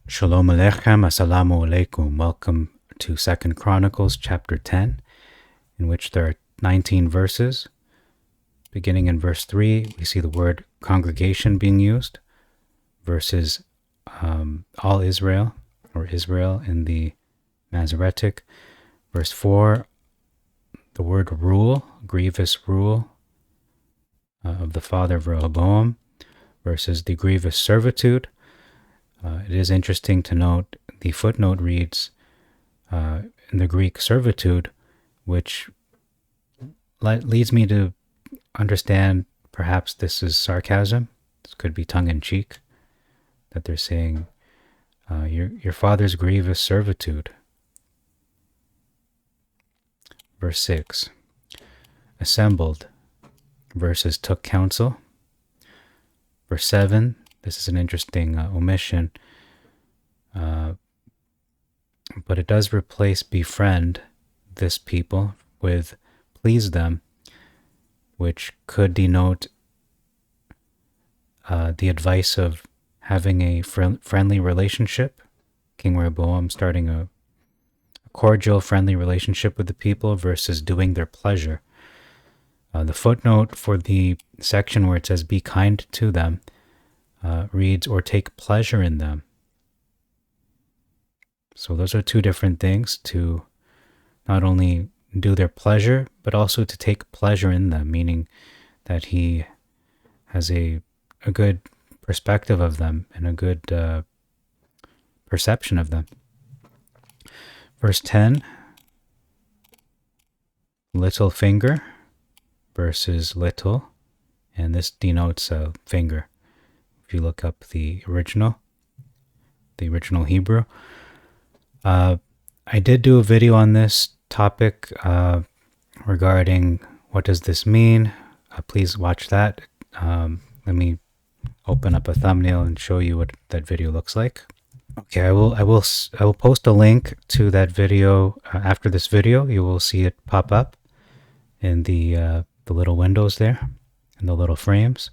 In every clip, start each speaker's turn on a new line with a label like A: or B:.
A: Shalom Aleichem, Assalamu Alaikum. Welcome to 2nd Chronicles chapter 10, in which there are 19 verses. Beginning in verse 3, we see the word congregation being used versus all Israel, or Israel in the Masoretic. Verse 4, the word rule, grievous rule of the father of Rehoboam, versus the grievous servitude. It is interesting to note the footnote reads in the Greek servitude, which leads me to understand perhaps this is sarcasm. This could be tongue-in-cheek, that they're saying your father's grievous servitude. Verse 6, assembled versus took counsel. Verse 7, this is an interesting omission, but it does replace befriend this people with please them, which could denote the advice of having a friendly relationship. King Rehoboam starting a cordial, friendly relationship with the people versus doing their pleasure. The footnote for the section where it says be kind to them reads or take pleasure in them. So those are two different things, to not only do their pleasure, but also to take pleasure in them, meaning that he has a good perspective of them and a good perception of them. Verse 10, little finger versus little, and this denotes a finger. If you look up the original Hebrew. I did do a video on this topic regarding what does this mean. Please watch that. Let me open up a thumbnail and show you what that video looks like. Okay, I will post a link to that video after this video. You will see it pop up in the little windows there, in the little frames.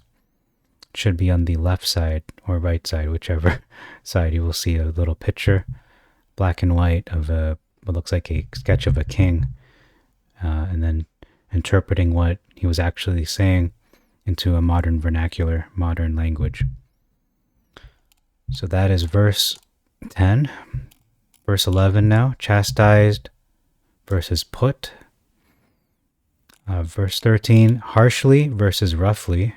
A: It should be on the left side or right side, whichever side. You will see a little picture, black and white, of what looks like a sketch of a king, and then interpreting what he was actually saying into a modern vernacular, modern language. So that is verse 10. Verse 11 now, chastised versus put. Verse 13, harshly versus roughly.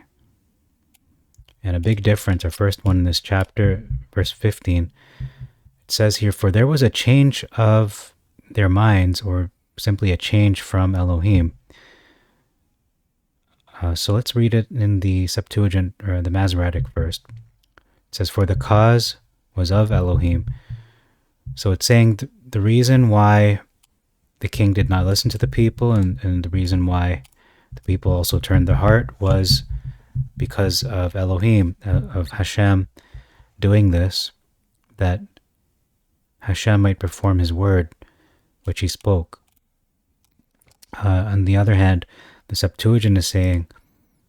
A: And a big difference, our first one in this chapter, verse 15, it says here, for there was a change of their minds, or simply a change from Elohim. So let's read it in the Septuagint, or the Masoretic first. It says, for the cause was of Elohim. So it's saying the reason why the king did not listen to the people, and the reason why the people also turned their heart, was because of Elohim, of Hashem doing this, that Hashem might perform his word, which he spoke. On the other hand, the Septuagint is saying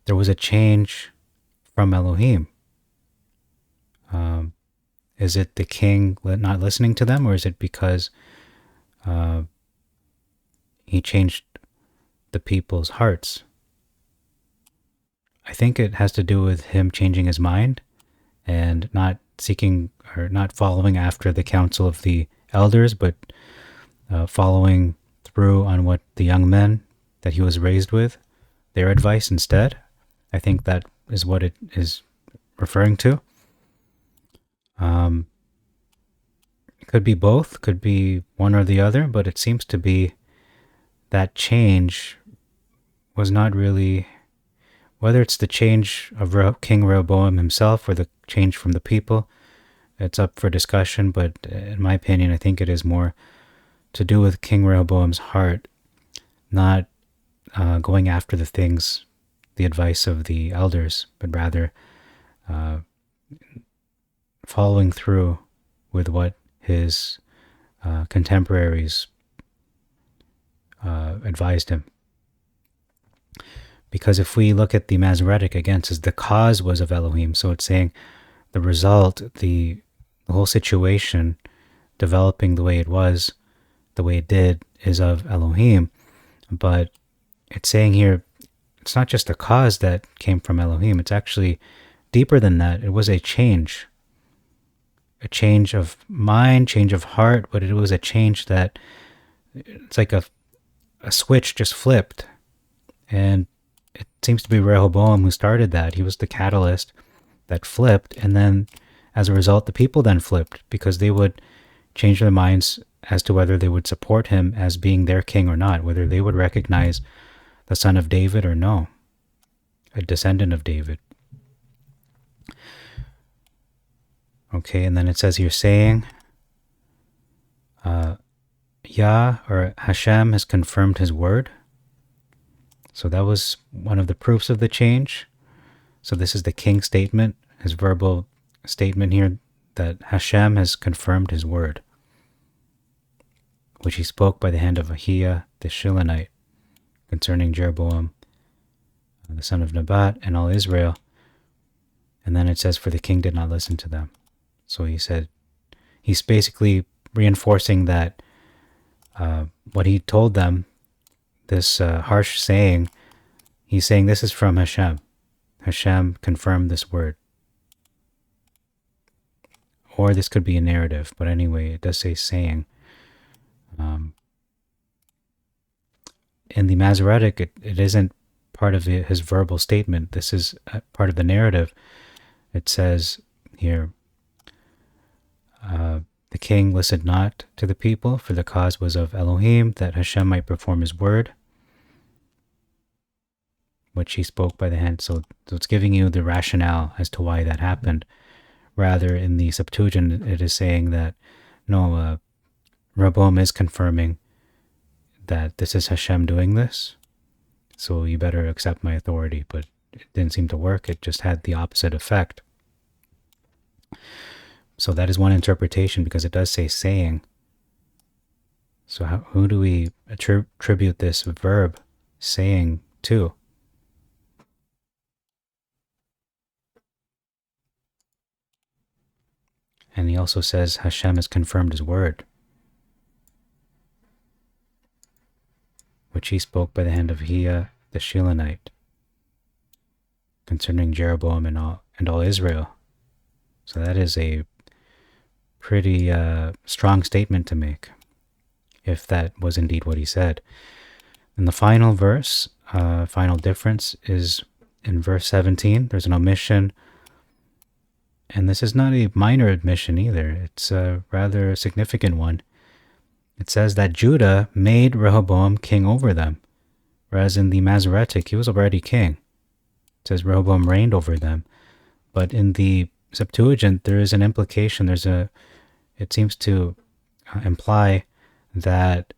A: there was a change from Elohim. Is it the king not listening to them, or is it because he changed the people's hearts? I think it has to do with him changing his mind and not seeking or not following after the counsel of the elders, but following through on what the young men that he was raised with, their advice instead. I think that is what it is referring to. It could be both, could be one or the other, but it seems to be that change was not really, whether it's the change of King Rehoboam himself or the change from the people, it's up for discussion, but in my opinion, I think it is more to do with King Rehoboam's heart, not going after the things, the advice of the elders, but rather following through with what his contemporaries advised him. Because if we look at the Masoretic, again, it says the cause was of Elohim. So it's saying the result, the the whole situation developing the way it was, the way it did, is of Elohim. But it's saying here, it's not just a cause that came from Elohim. It's actually deeper than that. It was a change of mind, change of heart, but it was a change that it's like a switch just flipped. And it seems to be Rehoboam who started that. He was the catalyst that flipped. And then as a result, the people then flipped because they would change their minds as to whether they would support him as being their king or not, whether they would recognize the son of David or no, a descendant of David. Okay, and then it says here, saying, Yah, or Hashem, has confirmed his word. So that was one of the proofs of the change. So this is the king's statement, his verbal statement here, that Hashem has confirmed his word, which he spoke by the hand of Ahiah the Shilonite concerning Jeroboam, the son of Nebat, and all Israel. And then it says, for the king did not listen to them. So he said, he's basically reinforcing that what he told them, this harsh saying, he's saying this is from Hashem. Hashem confirmed this word. Or this could be a narrative, but anyway, it does say saying. In the Masoretic, it isn't part of his verbal statement. This is part of the narrative. It says here, the king listened not to the people, for the cause was of Elohim, that Hashem might perform his word, which he spoke by the hand. So it's giving you the rationale as to why that happened. Rather, in the Septuagint, it is saying that, no, Rehoboam is confirming that this is Hashem doing this, so you better accept my authority. But it didn't seem to work. It just had the opposite effect. So that is one interpretation, because it does say saying. So who do we attribute this verb saying to? And he also says Hashem has confirmed his word, which he spoke by the hand of Ahiah the Shilonite concerning Jeroboam and all Israel. So that is a pretty strong statement to make, if that was indeed what he said. And the final verse, final difference, is in verse 17. There's an omission, and this is not a minor omission either. It's a rather significant one. It says that Judah made Rehoboam king over them, whereas in the Masoretic, he was already king. It says Rehoboam reigned over them. But in the Septuagint, there is an implication. It seems to imply that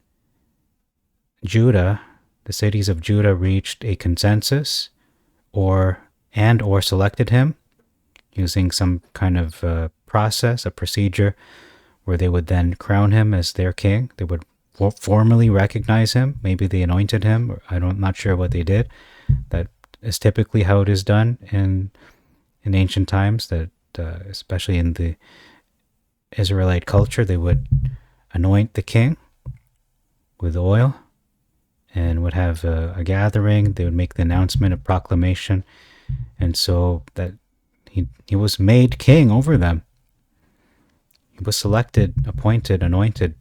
A: Judah, the cities of Judah, reached a consensus or selected him using some kind of process, a procedure, where they would then crown him as their king. They would formally recognize him. Maybe they anointed him. I'm not sure what they did. That is typically how it is done in ancient times, that especially in the Israelite culture, they would anoint the king with oil and would have a gathering. They would make the announcement, a proclamation, and so that he was made king over them. He was selected, appointed, anointed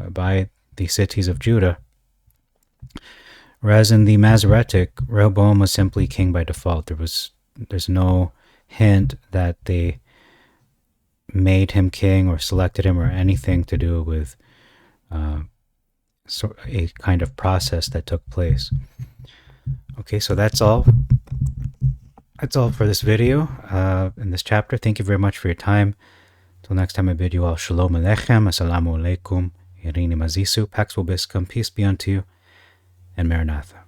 A: by the cities of Judah. Whereas in the Masoretic, Rehoboam was simply king by default. There's no hint that they made him king or selected him or anything to do with a kind of process that took place. Okay, so that's all. That's all for this video in this chapter. Thank you very much for your time. Till next time, I bid you all shalom aleichem, assalamu alaikum, irini mazisu, pax vobiscum, peace be unto you, and maranatha.